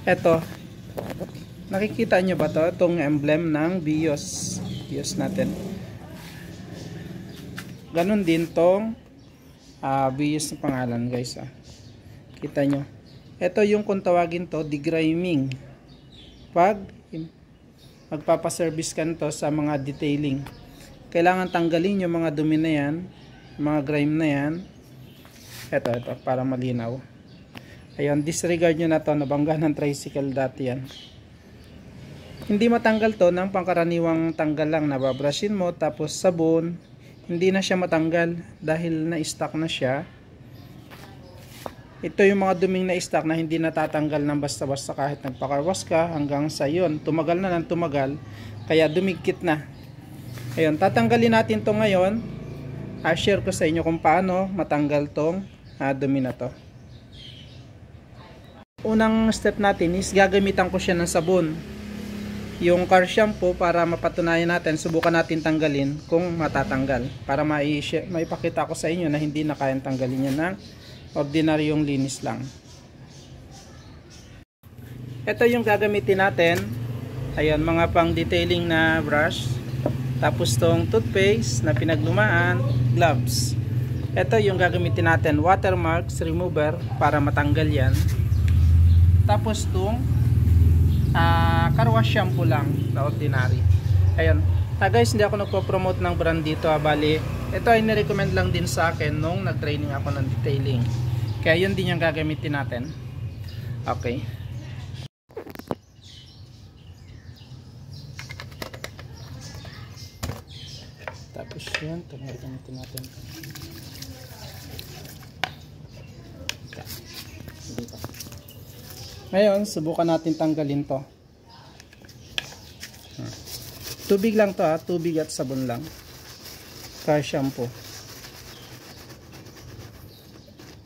Eto, nakikita nyo ba to? Itong emblem ng BIOS. BIOS natin. Ganon din tong BIOS na pangalan guys. Kita nyo. Ito yung kung tawagin to, degriming. Pag magpapaservice ka to sa mga detailing, kailangan tanggalin yung mga dumi na yan, mga grime na yan. Ito, para malinaw. Ayan, disregard nyo na to, nabangga ng tricycle dati yan. Hindi matanggal to ng pangkaraniwang tanggal lang, nababrushin mo tapos sabon, hindi na siya matanggal dahil na-stuck na siya. Ito yung mga duming na-stuck na hindi natatanggal ng basta-basta kahit nagpakarwas ka hanggang sa yun, tumagal na ng tumagal, kaya dumigkit na. Ayun, tatanggalin natin to ngayon. Share ko sa inyo kung paano matanggal tong dumi na to. Unang step natin is gagamitan ko siya ng sabon, yung car shampoo, para mapatunayan natin, subukan natin tanggalin kung matatanggal, para maipakita ko sa inyo na hindi na kayang tanggalin yan ng ordinaryong linis lang. Ito yung gagamitin natin. Ayan, mga pang detailing na brush, tapos tong toothpaste na pinaglumaan, gloves. Ito yung gagamitin natin, watermarks remover, para matanggal yan. Tapos itong car wash shampoo lang na ordinary. Ayun. Guys, hindi ako nagpo-promote ng brand dito. Bali, ito ay nirecommend lang din sa akin nung nag-training ako ng detailing. Kaya yun din yung gagamitin natin. Okay. Tapos yun, ito gagamitin natin. Dito. Ngayon, subukan natin tanggalin to. Tubig lang to, tubig at sabon lang. Car shampoo.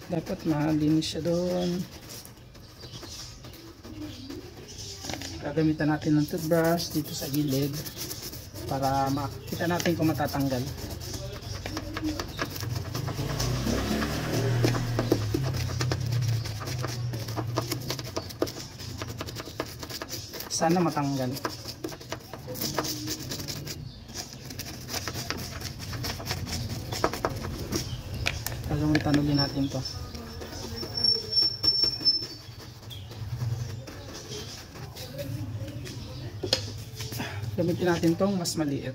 Dapat malinis siya doon. Gagamitan natin ng toothbrush dito sa gilid para makita natin kung matatanggal. Sana matanggal. Tanulin natin to. Gamitin natin tong mas maliit.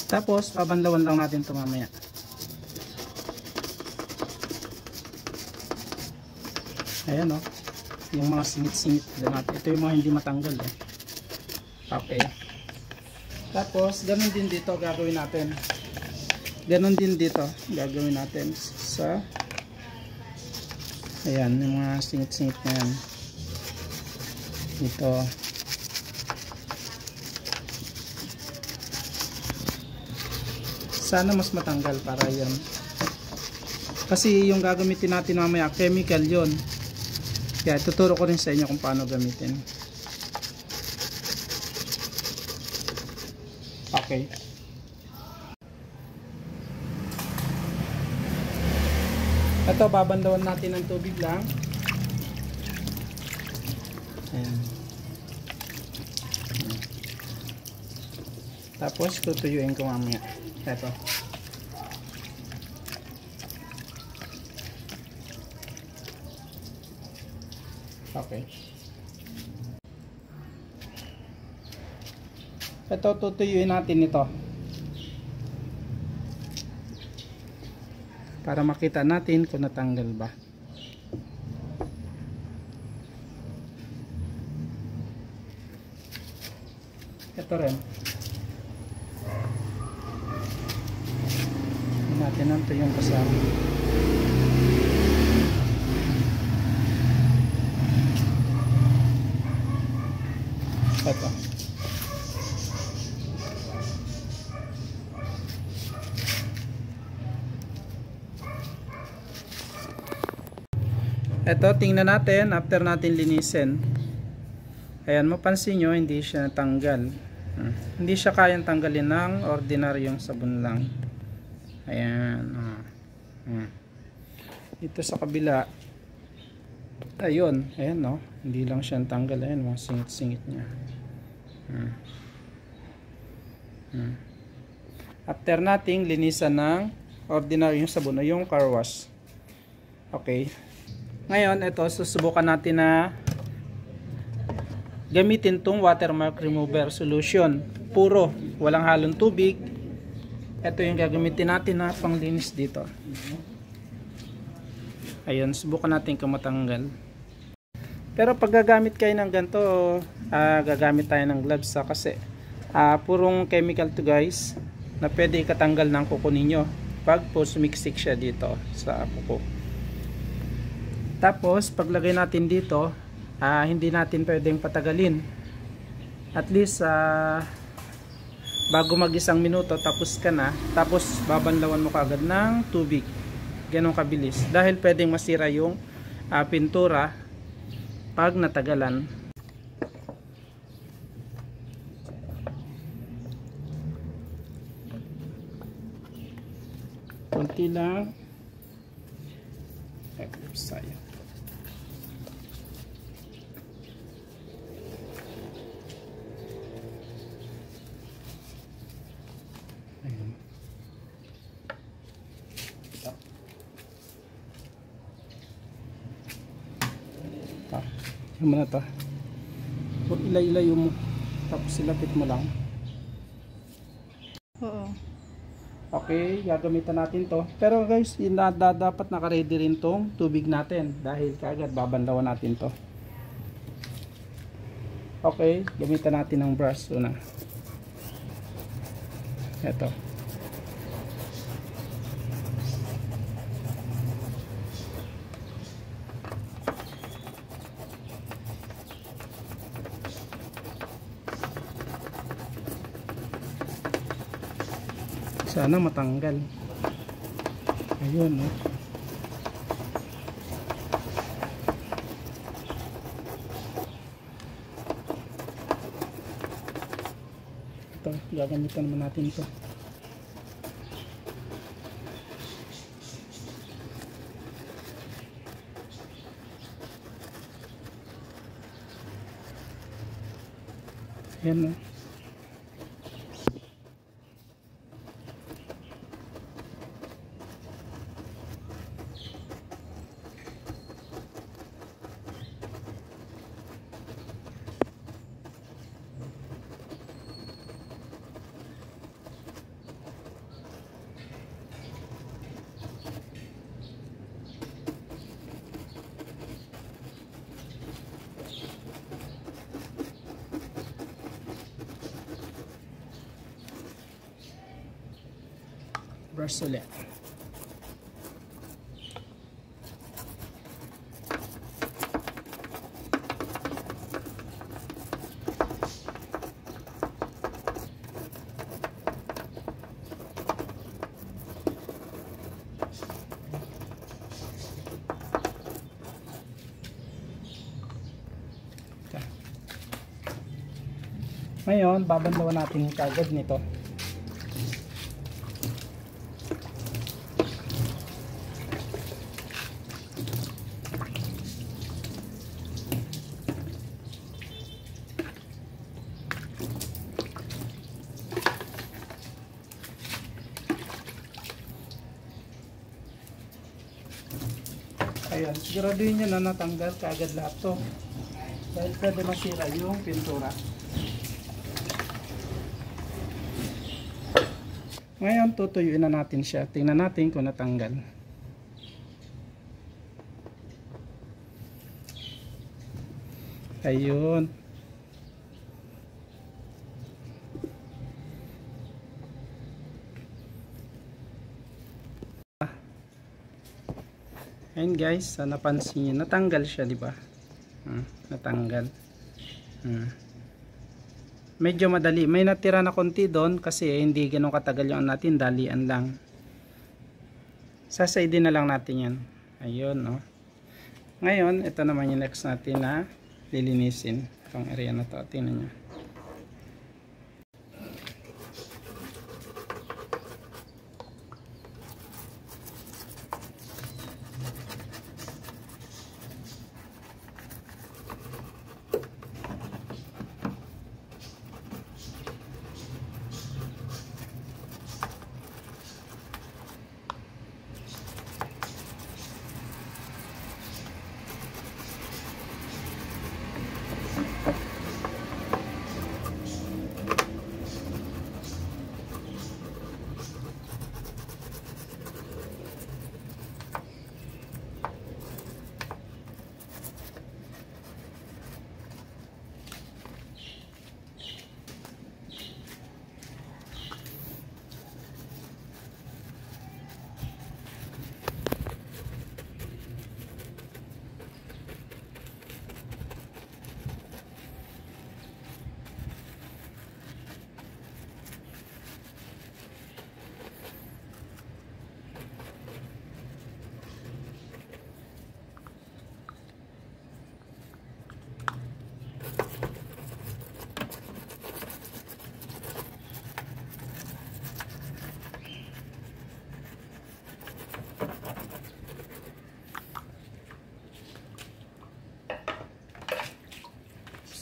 Tapos, pabanlawan lang natin ito mamaya. Ayan o. Yung mga singit-singit natin. Ito yung mga hindi matanggal. Okay. Tapos, ganun din dito gagawin natin. Ganun din dito gagawin natin sa ayan, yung mga singit-singit na yan. Dito. Sana mas matanggal para yan. Kasi yung gagamitin natin mamaya, chemical yon. Kaya tuturo ko rin sa inyo kung paano gamitin. Okay. Ito, babandawan natin ng tubig lang. Ayan. Tapos tutuyuin ko mamaya. Ito. Okay. Ito, tutuyuin natin ito. Para makita natin kung natanggal ba. Ito rin. Natin ito yung kasama. Ito. Ito, tingnan natin after natin linisin. Ayan, mapansin nyo hindi siya natanggal. Hindi siya kayang tanggalin ng ordinaryong sabon lang. Ayan. Dito sa kabila, ayun, ayan, no, hindi lang siya tanggal. Ayan, mga singit-singit niya. After nating linisan ng ordinaryong sabon o yung car wash. Okay. Ngayon, ito, susubukan natin na gamitin tong watermark remover solution. Puro, walang halong tubig. Ito yung gagamitin natin na panglinis dito. Ayun, subukan natin kung matanggal. Pero pag gagamit kayo ng ganito, gagamit tayo ng gloves kasi purong chemical to guys na pwede ikatanggal ng kuko ninyo pag po sumiksik siya dito sa kuko. Tapos paglagay natin dito, hindi natin pwedeng patagalin. At least bago mag 1 minuto tapos ka na, tapos babanlawan mo kaagad ng tubig. Ganun kabilis dahil pwedeng masira yung pintura pag natagalan. Kunti lang. Sayang. Ayun. Yung na to. Huwag ilay-ilayo mo. Tapos silapit mo lang. Oo. Okay, gagamitan natin to. Pero guys, dapat naka-ready rin tong tubig natin. Dahil kagad babanlawan natin to. Okay, gamitan natin ng brush una. Ito. Sana matanggal. Ayun, no? Ito, gagamitan naman natin ito. Ayan, no? Brush ulit. Ngayon, babanlawan natin kagad nito. Ayan, siguraduhin nyo na natanggal kaagad lahat to. Dahil pwede masira yung pintura. Ngayon, tutuyuin na natin siya. Tingnan natin kung natanggal. Ayun. Ayun guys, napansin niyo, natanggal siya, di ba? Natanggal. Medyo madali. May natira na konti doon kasi hindi ganun katagal yung natin, dalian lang. Sasaydin na lang natin yan. Ayun, no. Ngayon, ito naman yung next natin na lilinisin. Itong area na to. Tingnan nyo.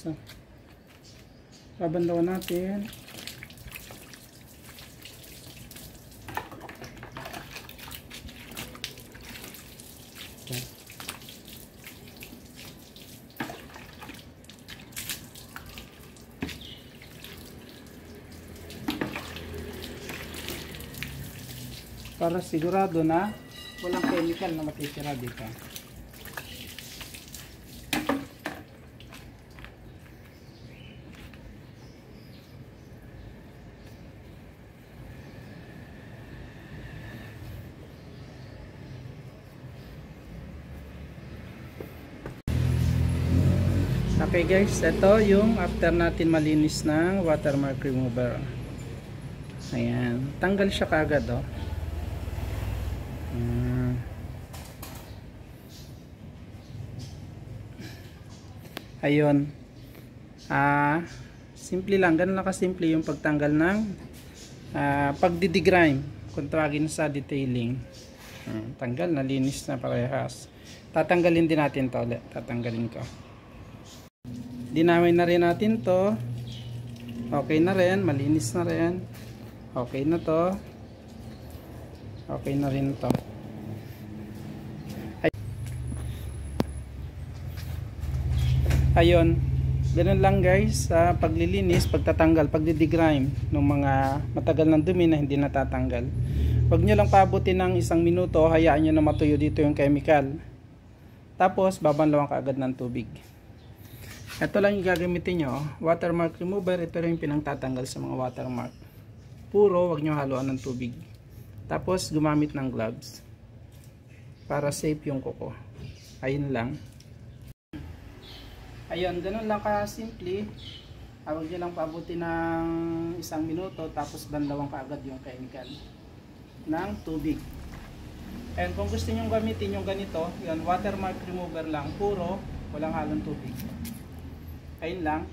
guys. Babandawan natin. Para sigurado na walang chemical na matitira dito. Okay guys, ito yung after natin malinis ng watermark remover. Ayan, tanggal siya kaagad oh. Ayun. Simple lang, ganun lang kasimple yung pagtanggal ng pagdidigrime kung tawagin sa detailing. Tanggal, nalinis na parehas. Tatanggalin din natin to ulit. Tatanggalin ko. Dinamay na rin natin to. Okay na rin, malinis na rin. Okay na to. Okay na rin to. Ayun, ganun lang guys sa paglilinis, pagtatanggal, pagdidigrime ng mga matagal ng dumi na hindi natatanggal. Huwag nyo lang paabutin ng 1 minuto, hayaan nyo na matuyo dito yung chemical. Tapos babanlawan ka agad ng tubig. Ito lang yung gagamitin nyo, watermark remover. Ito rin yung pinangtatanggal sa mga watermark. Puro, huwag nyo haluan ng tubig. Tapos gumamit ng gloves para safe yung kuko. Ayun lang. Ayun, ganun lang ka-simple. Huwag nyo lang paabutin ng 1 minuto, tapos banlawan ka agad yung chemical ng tubig. And kung gusto nyo gamitin yung ganito, yun, watermark remover lang, puro, walang halong tubig. Ayun lang.